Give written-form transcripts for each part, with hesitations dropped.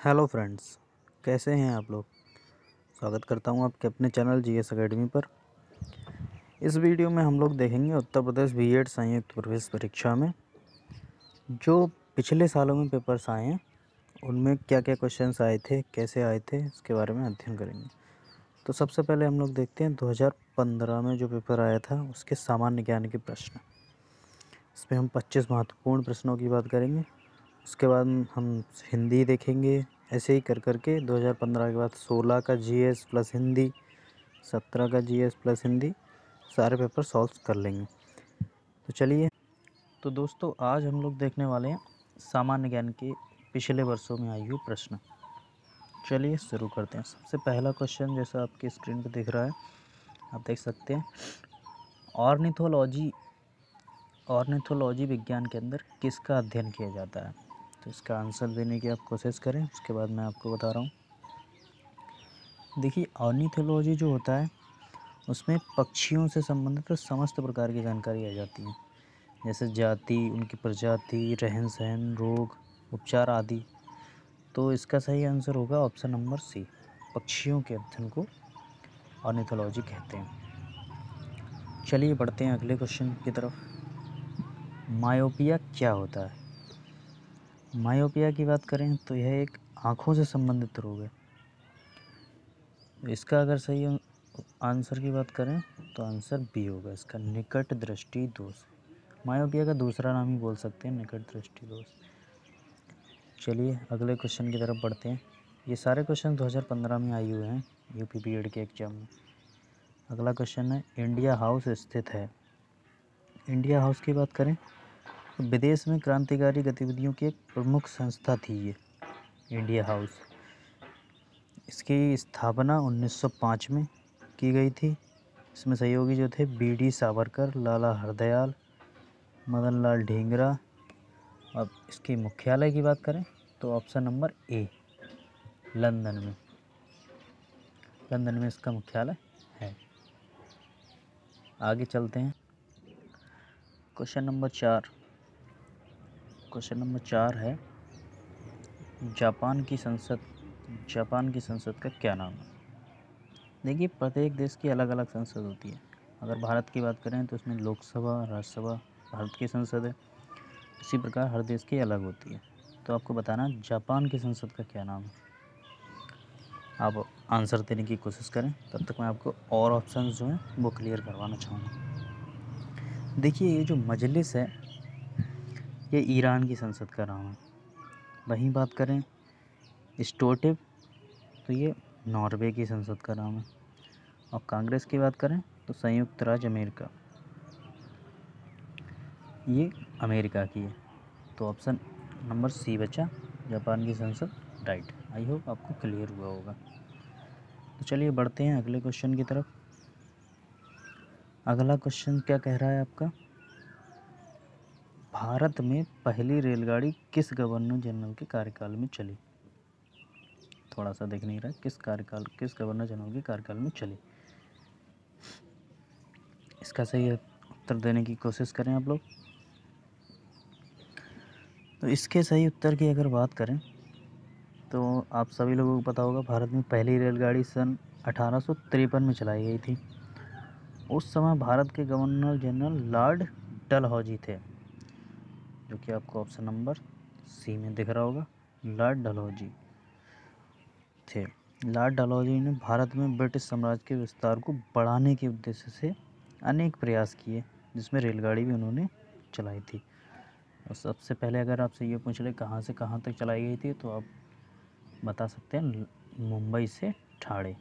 Hello friends, कैसे हैं आप लोग। स्वागत करता हूं आपके अपने चैनल जीएस एकेडमी पर। इस वीडियो में हम लोग देखेंगे उत्तर प्रदेश बीएड संयुक्त प्रवेश परीक्षा में जो पिछले सालों में पेपर्स आए हैं उनमें क्या क्या क्वेश्चंस आए थे, कैसे आए थे, इसके बारे में अध्ययन करेंगे। तो सबसे पहले हम लोग देखते हैं 2015 में जो पेपर आया था उसके सामान्य ज्ञान के प्रश्न। इसमें हम 25 महत्वपूर्ण प्रश्नों की बात करेंगे। उसके बाद हम हिंदी देखेंगे। ऐसे ही कर के 2015 के बाद 16 का जीएस प्लस हिंदी, 17 का जीएस प्लस हिंदी, सारे पेपर सॉल्व कर लेंगे। तो चलिए, तो दोस्तों आज हम लोग देखने वाले हैं सामान्य ज्ञान के पिछले वर्षों में आई हुई प्रश्न। चलिए शुरू करते हैं। सबसे पहला क्वेश्चन जैसा आपकी स्क्रीन पर दिख रहा है, आप देख सकते हैं, ऑर्निथोलॉजी विज्ञान के अंदर किसका अध्ययन किया जाता है। तो इसका आंसर देने की आप कोशिश करें, उसके बाद मैं आपको बता रहा हूँ। देखिए, ऑर्निथोलॉजी जो होता है उसमें पक्षियों से संबंधित समस्त प्रकार की जानकारी आ जाती है, जैसे जाति, उनकी प्रजाति, रहन सहन, रोग, उपचार आदि। तो इसका सही आंसर होगा ऑप्शन नंबर सी, पक्षियों के अध्ययन को ऑर्निथोलॉजी कहते हैं। चलिए बढ़ते हैं अगले क्वेश्चन की तरफ। मायोपिया क्या होता है। मायोपिया की बात करें तो यह एक आँखों से संबंधित रोग है। इसका अगर सही आंसर की बात करें तो आंसर बी होगा, इसका निकट दृष्टि दोष। मायोपिया का दूसरा नाम ही बोल सकते हैं, निकट दृष्टि दोष। चलिए अगले क्वेश्चन की तरफ बढ़ते हैं। ये सारे क्वेश्चन 2015 में आए हुए हैं यूपी बीएड के एग्जाम में। अगला क्वेश्चन है, इंडिया हाउस स्थित है। इंडिया हाउस की बात करें तो विदेश में क्रांतिकारी गतिविधियों की एक प्रमुख संस्था थी ये इंडिया हाउस। इसकी स्थापना 1905 में की गई थी। इसमें सहयोगी जो थे बीडी सावरकर, लाला हरदयाल, मदन लाल ढींगरा। अब इसकी मुख्यालय की बात करें तो ऑप्शन नंबर ए, लंदन में। लंदन में इसका मुख्यालय है। आगे चलते हैं। Question number 4। क्वेश्चन नंबर 4 है, जापान की संसद का क्या नाम है। देखिए, प्रत्येक देश की अलग अलग संसद होती है। अगर भारत की बात करें तो इसमें लोकसभा, राज्यसभा भारत की संसद है। इसी प्रकार हर देश की अलग होती है। तो आपको बताना जापान की संसद का क्या नाम है। आप आंसर देने की कोशिश करें, तब तक मैं आपको और ऑप्शंस जो हैं वो क्लियर करवाना चाहूँगा। देखिए, ये जो मजलिस है ये ईरान की संसद का नाम है। वहीं बात करें स्टोटिव तो ये नॉर्वे की संसद का नाम है। और कांग्रेस की बात करें तो संयुक्त राज्य अमेरिका, ये अमेरिका की है। तो ऑप्शन नंबर सी बचा, जापान की संसद, राइट। आई होप आपको क्लियर हुआ होगा। तो चलिए बढ़ते हैं अगले क्वेश्चन की तरफ। अगला क्वेश्चन क्या कह रहा है आपका, भारत में पहली रेलगाड़ी किस गवर्नर जनरल के कार्यकाल में चली। थोड़ा सा देख नहीं रहा, किस गवर्नर जनरल के कार्यकाल में चली। इसका सही उत्तर देने की कोशिश करें आप लोग। तो इसके सही उत्तर की अगर बात करें तो आप सभी लोगों को पता होगा, भारत में पहली रेलगाड़ी सन 1853 में चलाई गई थी। उस समय भारत के गवर्नर जनरल लॉर्ड डलहौजी थे, जो कि आपको ऑप्शन नंबर सी में दिख रहा होगा, लॉर्ड डलहौजी थे। लॉर्ड डलहौजी ने भारत में ब्रिटिश साम्राज्य के विस्तार को बढ़ाने के उद्देश्य से अनेक प्रयास किए, जिसमें रेलगाड़ी भी उन्होंने चलाई थी। और सबसे पहले अगर आपसे ये पूछ ले कहाँ से कहाँ तक चलाई गई थी, तो आप बता सकते हैं मुंबई से ठाणे।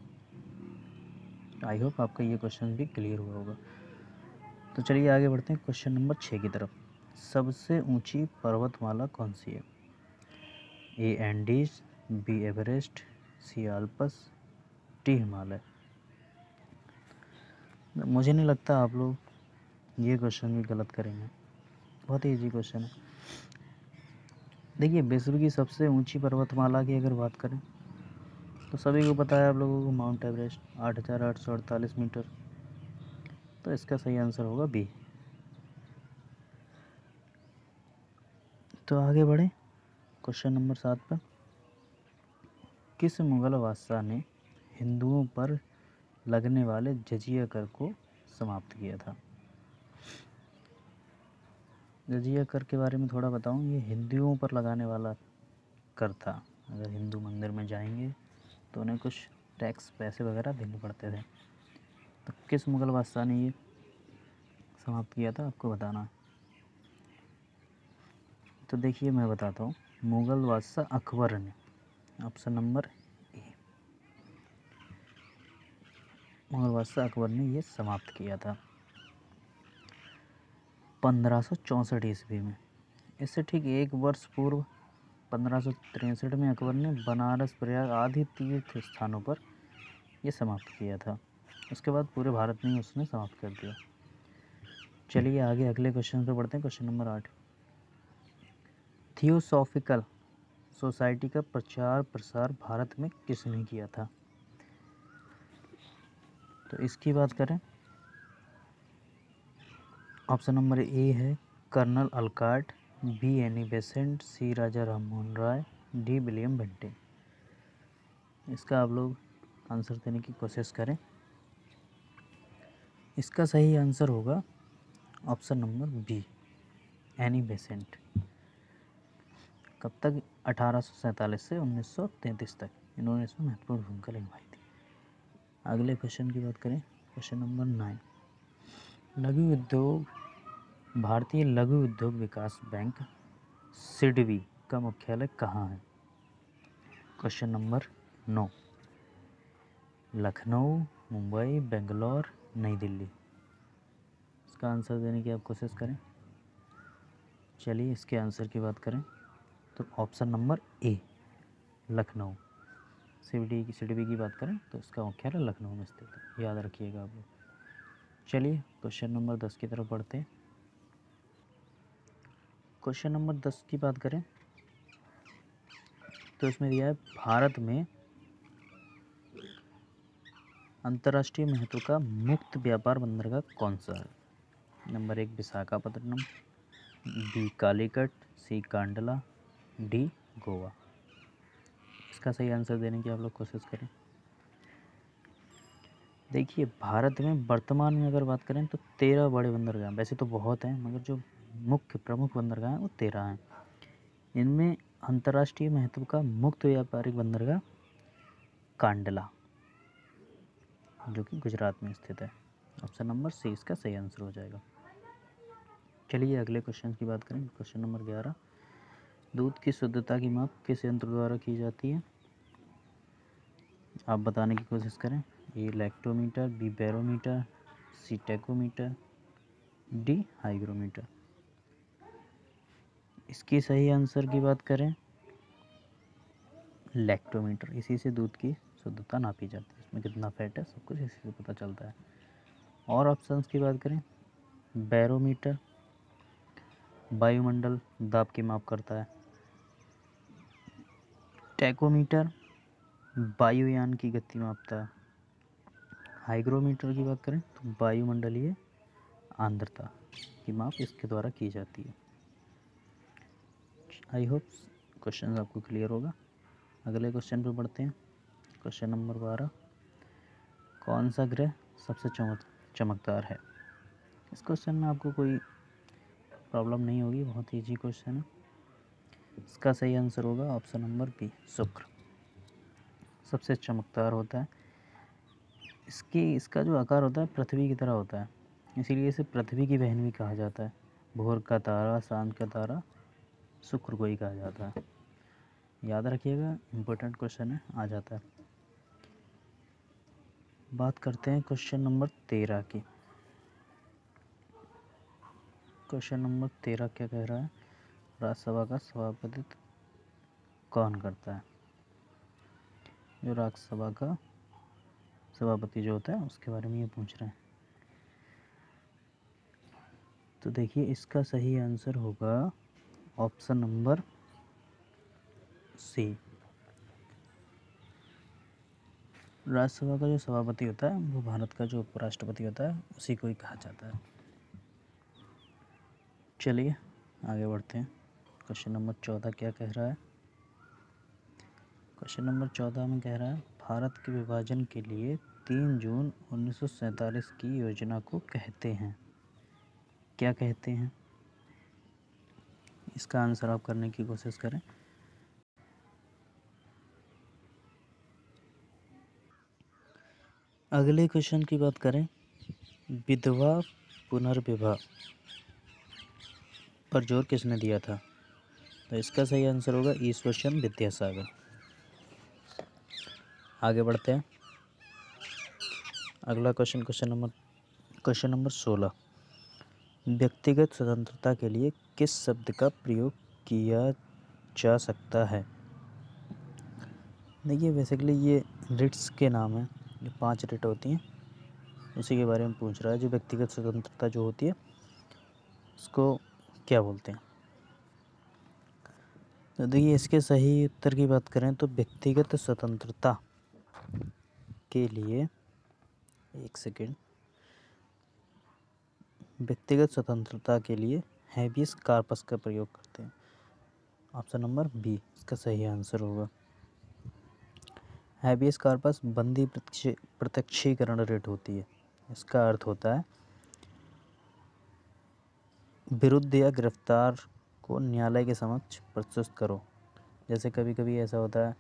आई होप आपका ये क्वेश्चन भी क्लियर हुआ होगा। तो चलिए आगे बढ़ते हैं क्वेश्चन नंबर 6 की तरफ। सबसे ऊंची पर्वतमाला कौन सी है। ए एंडीज, बी एवरेस्ट, सी आल्पस, डी हिमालय। मुझे नहीं लगता आप लोग ये क्वेश्चन भी गलत करेंगे, बहुत ही ईजी क्वेश्चन है। देखिए, विश्व की सबसे ऊंची पर्वतमाला की अगर बात करें तो सभी को पता है, आप लोगों को, माउंट एवरेस्ट 8,848 मीटर। तो इसका सही आंसर होगा बी। तो आगे बढ़े क्वेश्चन नंबर 7 पर। किस मुगल बादशाह ने हिंदुओं पर लगने वाले जजिया कर को समाप्त किया था? जजिया कर के बारे में थोड़ा बताऊं। ये हिंदुओं पर लगाने वाला कर था। अगर हिंदू मंदिर में जाएंगे तो उन्हें कुछ टैक्स पैसे वगैरह देने पड़ते थे। तो किस मुगल बादशाह ने ये समाप्त किया था, आपको बताना है। तो देखिए मैं बताता हूँ, मुगल बादशाह अकबर ने। ऑप्शन नंबर ए, मुगल बादशाह अकबर ने ये समाप्त किया था 1564 ईस्वी में। इससे ठीक एक वर्ष पूर्व 1563 में अकबर ने बनारस, प्रयाग आदि तीर्थ स्थानों पर यह समाप्त किया था। उसके बाद पूरे भारत में उसने समाप्त कर दिया। चलिए आगे अगले क्वेश्चन पे बढ़ते हैं। क्वेश्चन नंबर 8, थियोसॉफिकल सोसाइटी का प्रचार प्रसार भारत में किसने किया था? तो इसकी बात करें, ऑप्शन नंबर ए है Colonel Olcott, B Annie Besant, C Raja Rammohan Roy, D William Bentinck. इसका आप लोग आंसर देने की कोशिश करें। इसका सही आंसर होगा option number B, Annie Besant. कब तक? 1847 से 1933 तक इन्होंने इसमें महत्वपूर्ण भूमिका निभाई थी। अगले क्वेश्चन की बात करें, क्वेश्चन नंबर 9, लघु उद्योग, भारतीय लघु उद्योग विकास बैंक सिडबी का मुख्यालय कहाँ है? क्वेश्चन नंबर 9, लखनऊ, मुंबई, बेंगलोर, नई दिल्ली। इसका आंसर देने की आप कोशिश करें। चलिए इसके आंसर की बात करें तो ऑप्शन नंबर ए, लखनऊ। सिडबी की बात करें तो इसका मुख्यालय लखनऊ में स्थित है, याद रखिएगा आप लोग। चलिए क्वेश्चन नंबर 10 की तरफ बढ़ते हैं। क्वेश्चन नंबर 10 की बात करें तो इसमें दिया है, भारत में अंतर्राष्ट्रीय महत्व का मुक्त व्यापार बंदरगाह कौन सा है? नंबर 1 विशाखापत्तनम, बी कालीकट, सी कांडला, डी गोवा। इसका सही आंसर देने की आप लोग कोशिश करें। देखिए भारत में वर्तमान में अगर बात करें तो 13 बड़े बंदरगाह, वैसे तो बहुत हैं मगर जो मुख्य प्रमुख बंदरगाह हैं वो 13 हैं। इनमें अंतर्राष्ट्रीय महत्व का मुक्त व्यापारिक बंदरगाह कांडला, जो कि गुजरात में स्थित है। ऑप्शन नंबर सी इसका सही आंसर हो जाएगा। चलिए अगले क्वेश्चन की बात करें। क्वेश्चन नंबर 11, दूध की शुद्धता की माप किस यंत्र द्वारा की जाती है? आप बताने की कोशिश करें। ए लैक्टोमीटर, बी बैरोमीटर, सी टैकोमीटर, डी हाइग्रोमीटर। इसकी सही आंसर की बात करें, लैक्टोमीटर। इसी से दूध की शुद्धता नापी जाती है, इसमें कितना फैट है सब कुछ इसी से पता चलता है। और ऑप्शंस की बात करें, बैरोमीटर वायुमंडल दाब की माप करता है, टैकोमीटर वायुयान की गति मापता है, हाइग्रोमीटर की बात करें तो वायुमंडलीय आर्द्रता की माप इसके द्वारा की जाती है। आई होप क्वेश्चन आपको क्लियर होगा। अगले क्वेश्चन पर बढ़ते हैं। क्वेश्चन नंबर 12, कौन सा ग्रह सबसे चमकदार है? इस क्वेश्चन में आपको कोई प्रॉब्लम नहीं होगी, बहुत ईजी क्वेश्चन है। इसका सही आंसर होगा ऑप्शन नंबर बी, शुक्र सबसे चमकदार होता है। इसका जो आकार होता है पृथ्वी की तरह होता है, इसीलिए इसे पृथ्वी की बहन भी कहा जाता है। भोर का तारा, शांत का तारा शुक्र को ही कहा जाता है। याद रखिएगा, इम्पोर्टेंट क्वेश्चन है, आ जाता है। बात करते हैं क्वेश्चन नंबर 13 की। क्वेश्चन नंबर 13 क्या कह रहा है, राज्यसभा का सभापतित्व कौन करता है? जो राज्यसभा का सभापति जो होता है उसके बारे में ये पूछ रहे हैं। तो देखिए इसका सही आंसर होगा ऑप्शन नंबर सी, राज्यसभा का जो सभापति होता है वो भारत का जो उपराष्ट्रपति होता है उसी को ही कहा जाता है। चलिए आगे बढ़ते हैं। क्वेश्चन नंबर 14 क्या कह रहा है, क्वेश्चन नंबर 14 में कह रहा है भारत के विभाजन के लिए 3 जून 1947 की योजना को कहते हैं, क्या कहते हैं? इसका आंसर आप करने की कोशिश करें। अगले क्वेश्चन की बात करें, विधवा पुनर्विवाह पर जोर किसने दिया था? तो इसका सही आंसर होगा ईश्वरचंद्र विद्यासागर। आगे बढ़ते हैं। अगला क्वेश्चन नंबर 16, व्यक्तिगत स्वतंत्रता के लिए किस शब्द का प्रयोग किया जा सकता है? देखिए बेसिकली ये रिट्स के नाम है, जो 5 रिट होती हैं उसी के बारे में पूछ रहा है। जो व्यक्तिगत स्वतंत्रता जो होती है उसको क्या बोलते हैं? तो देखिए इसके सही उत्तर की बात करें तो व्यक्तिगत स्वतंत्रता के लिए, एक सेकेंड, व्यक्तिगत स्वतंत्रता के लिए हैबियस कार्पस का प्रयोग करते हैं। ऑप्शन नंबर बी इसका सही आंसर होगा। हैबियस कार्पस बंदी प्रत्यक्षीकरण रिट होती है। इसका अर्थ होता है विरुद्ध या गिरफ्तार को न्यायालय के समक्ष प्रस्तुत करो। जैसे कभी कभी ऐसा होता है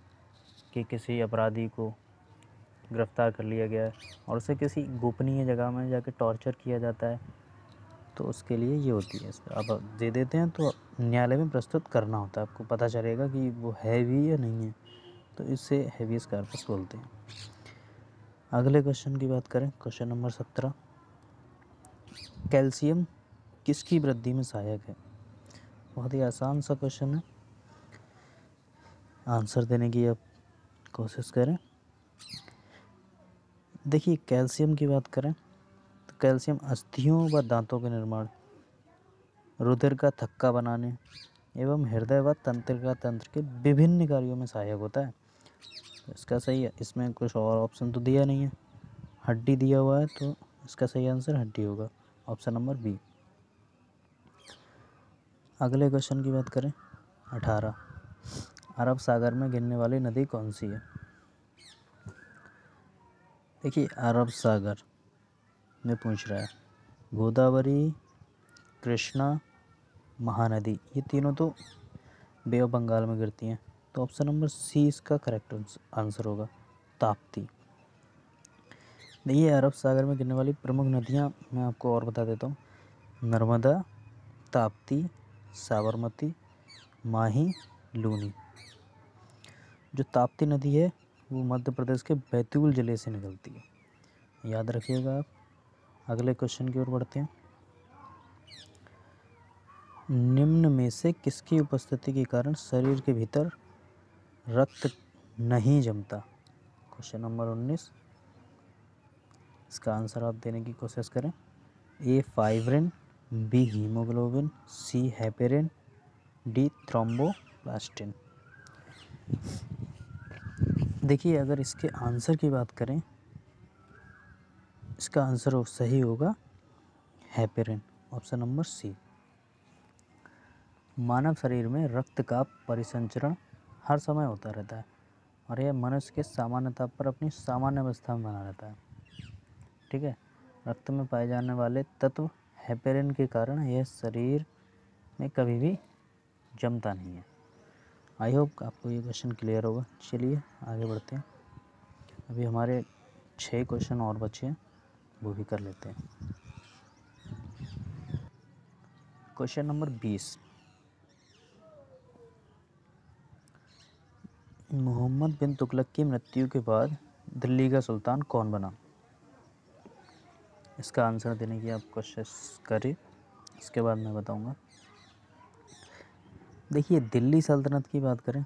कि किसी अपराधी को गिरफ्तार कर लिया गया है और उसे किसी गोपनीय जगह में जाकर टॉर्चर किया जाता है, तो उसके लिए ये होती है। आप दे देते हैं तो न्यायालय में प्रस्तुत करना होता है, आपको पता चलेगा कि वो है भी या नहीं है, तो इससे हैबियस कार्पस बोलते हैं। अगले क्वेश्चन की बात करें, क्वेश्चन नंबर 17, कैल्शियम किसकी वृद्धि में सहायक है? बहुत ही आसान सा क्वेश्चन है, आंसर देने की आप कोशिश करें। देखिए कैल्शियम की बात करें तो कैल्शियम अस्थियों व दांतों के निर्माण, रुधिर का थक्का बनाने एवं हृदय व तंत्रिका तंत्र के विभिन्न कार्यों में सहायक होता है। तो इसका सही है, इसमें कुछ और ऑप्शन तो दिया नहीं है, हड्डी दिया हुआ है, तो इसका सही आंसर हड्डी होगा, ऑप्शन नंबर बी। अगले क्वेश्चन की बात करें, 18, अरब सागर में गिरने वाली नदी कौन सी है? देखिए अरब सागर में पूछ रहा है, गोदावरी, कृष्णा, महानदी, ये तीनों तो बे ऑफ बंगाल में गिरती हैं, तो ऑप्शन नंबर सी इसका करेक्ट आंसर होगा, ताप्ती। देखिए अरब सागर में गिरने वाली प्रमुख नदियाँ मैं आपको और बता देता हूँ, नर्मदा, ताप्ती, साबरमती, माही, लूनी। जो ताप्ती नदी है वो मध्य प्रदेश के बैतूल ज़िले से निकलती है, याद रखिएगा आप। अगले क्वेश्चन की ओर बढ़ते हैं, निम्न में से किसकी उपस्थिति के कारण शरीर के भीतर रक्त नहीं जमता? क्वेश्चन नंबर 19, इसका आंसर आप देने की कोशिश करें। ए फाइब्रिन, बी हीमोग्लोबिन, सी हेपेरिन, डी थ्रोम्बोप्लास्टिन। देखिए अगर इसके आंसर की बात करें, इसका आंसर सही होगा हेपेरिन, ऑप्शन नंबर सी। मानव शरीर में रक्त का परिसंचरण हर समय होता रहता है और यह मनुष्य के सामान्यता पर अपनी सामान्य अवस्था में बना रहता है, ठीक है। रक्त में पाए जाने वाले तत्व हेपेरिन के कारण यह शरीर में कभी भी जमता नहीं है। आई होप आपको ये क्वेश्चन क्लियर होगा। चलिए आगे बढ़ते हैं, अभी हमारे 6 क्वेश्चन और बचे हैं, वो भी कर लेते हैं। क्वेश्चन नंबर 20, मोहम्मद बिन तुगलक की मृत्यु के बाद दिल्ली का सुल्तान कौन बना? इसका आंसर देने की आप कोशिश करें, इसके बाद मैं बताऊंगा। देखिए दिल्ली सल्तनत की बात करें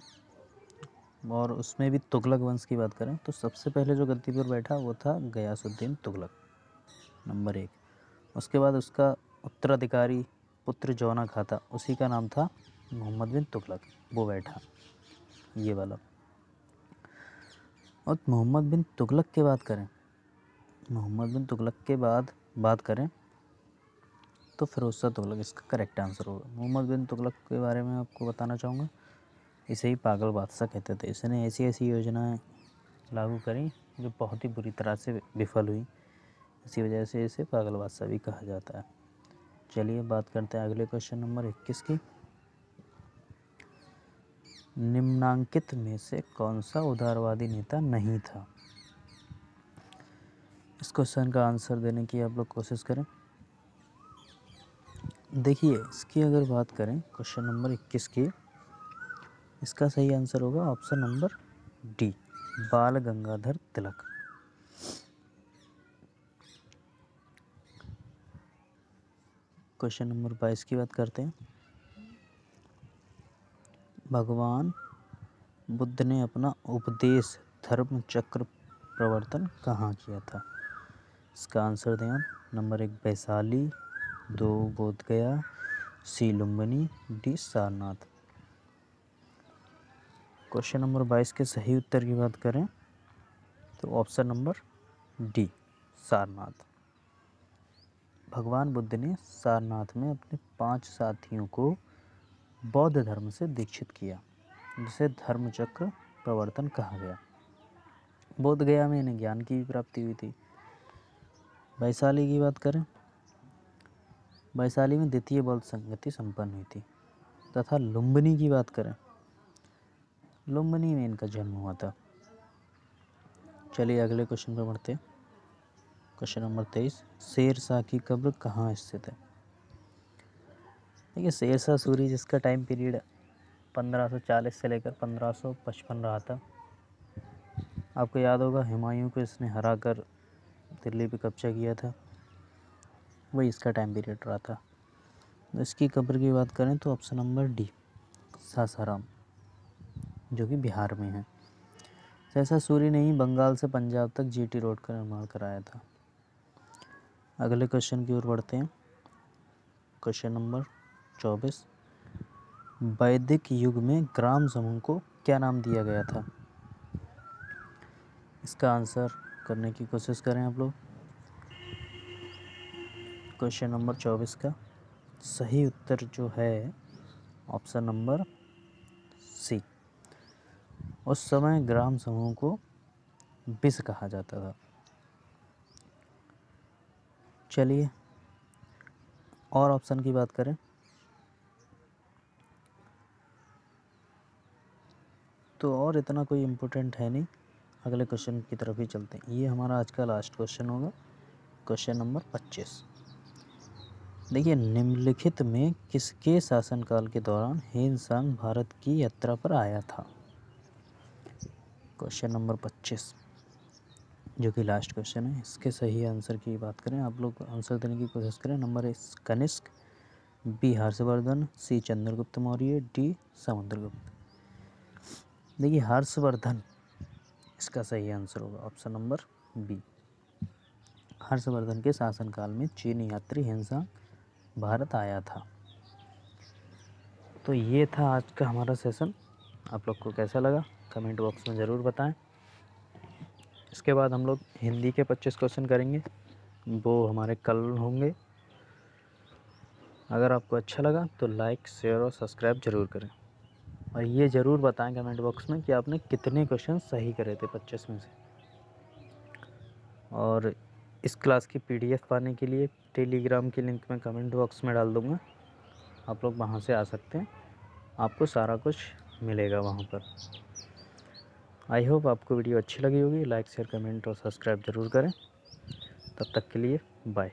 और उसमें भी तुगलक वंश की बात करें तो सबसे पहले जो गद्दी पर बैठा वो था गयासुद्दीन तुगलक, नंबर 1। उसके बाद उसका उत्तराधिकारी पुत्र जौना खाता, उसी का नाम था मोहम्मद बिन तुगलक, वो बैठा, ये वाला। और मोहम्मद बिन तुगलक के बात करें, मोहम्मद बिन तुगलक के बाद बात करें तो फिरोज शाह तुगलक इसका करेक्ट आंसर होगा। मोहम्मद बिन तुगलक के बारे में आपको बताना चाहूँगा, इसे ही पागल बादशाह कहते थे। इसने ऐसी ऐसी योजनाएं लागू करी जो बहुत ही बुरी तरह से विफल हुई, इसी वजह से इसे पागल बादशाह भी कहा जाता है। चलिए बात करते हैं अगले क्वेश्चन नंबर 21 की। निम्नांकित में से कौन सा उदारवादी नेता नहीं था? इस क्वेश्चन का आंसर देने की आप लोग कोशिश करें। देखिए, इसकी अगर बात करें क्वेश्चन नंबर 21 की, इसका सही आंसर होगा ऑप्शन नंबर डी, बाल गंगाधर तिलक। क्वेश्चन नंबर 22 की बात करते हैं। भगवान बुद्ध ने अपना उपदेश धर्म चक्र प्रवर्तन कहाँ किया था? इसका आंसर दें आप। Number 1 Vaishali, 2 Bodh Gaya, C Lumbini, D Sarnath. Question number 22 के सही उत्तर की बात करें तो ऑप्शन नंबर डी, सारनाथ। भगवान बुद्ध ने सारनाथ में अपने 5 साथियों को बौद्ध धर्म से दीक्षित किया, जिसे धर्म चक्र प्रवर्तन कहा गया। बोध गया में इन्हें ज्ञान की भी प्राप्ति हुई थी। वैशाली की बात करें, वैशाली में द्वितीय बौद्ध संगति संपन्न हुई थी। तथा लुम्बिनी की बात करें, लुम्बिनी में इनका जन्म हुआ था। चलिए अगले क्वेश्चन पर बढ़ते हैं। क्वेश्चन नंबर 23, शेरशाह की कब्र कहाँ स्थित है? देखिए, शेरशाह सूरी जिसका टाइम पीरियड 1540 से लेकर 1555 रहा था। आपको याद होगा हुमायूं को इसने हरा कर दिल्ली पे कब्जा किया था, वही इसका टाइम पीरियड रहा था। तो इसकी कब्र की बात करें तो ऑप्शन नंबर डी, सासाराम, जो कि बिहार में है। शेरशाह सूरी ने ही बंगाल से पंजाब तक जीटी रोड का निर्माण कराया था। अगले क्वेश्चन की ओर बढ़ते हैं। क्वेश्चन नंबर 24, वैदिक युग में ग्राम समूह को क्या नाम दिया गया था? इसका आंसर करने की कोशिश करें आप लोग। क्वेश्चन नंबर 24 का सही उत्तर जो है ऑप्शन नंबर सी। उस समय ग्राम समूह को विष कहा जाता था। चलिए और ऑप्शन की बात करें तो और इतना कोई इम्पोर्टेंट है नहीं। अगले क्वेश्चन की तरफ ही चलते हैं। ये हमारा आज का लास्ट क्वेश्चन होगा, क्वेश्चन नंबर 25। देखिए, निम्नलिखित में किसके शासनकाल के दौरान हेनसांग भारत की यात्रा पर आया था? क्वेश्चन नंबर 25 जो कि लास्ट क्वेश्चन है, इसके सही आंसर की बात करें, आप लोग आंसर देने की कोशिश करें। नंबर 1 कनिष्क, बी हर्षवर्धन, सी चंद्रगुप्त मौर्य, डी समुद्रगुप्त। देखिए, हर्षवर्धन इसका सही आंसर होगा, ऑप्शन नंबर बी। हर्षवर्धन के शासनकाल में चीनी यात्री हेनसांग भारत आया था। तो ये था आज का हमारा सेशन। आप लोग को कैसा लगा कमेंट बॉक्स में ज़रूर बताएं। इसके बाद हम लोग हिंदी के 25 क्वेश्चन करेंगे, वो हमारे कल होंगे। अगर आपको अच्छा लगा तो लाइक, शेयर और सब्सक्राइब ज़रूर करें, और ये ज़रूर बताएं कमेंट बॉक्स में कि आपने कितने क्वेश्चन सही करे थे 25 में से। और इस क्लास की PDF पाने के लिए टेलीग्राम की लिंक मैं कमेंट बॉक्स में डाल दूँगा, आप लोग वहाँ से आ सकते हैं, आपको सारा कुछ मिलेगा वहाँ पर। आई होप आपको वीडियो अच्छी लगी होगी। लाइक, शेयर, कमेंट और सब्सक्राइब ज़रूर करें। तब तक के लिए बाय।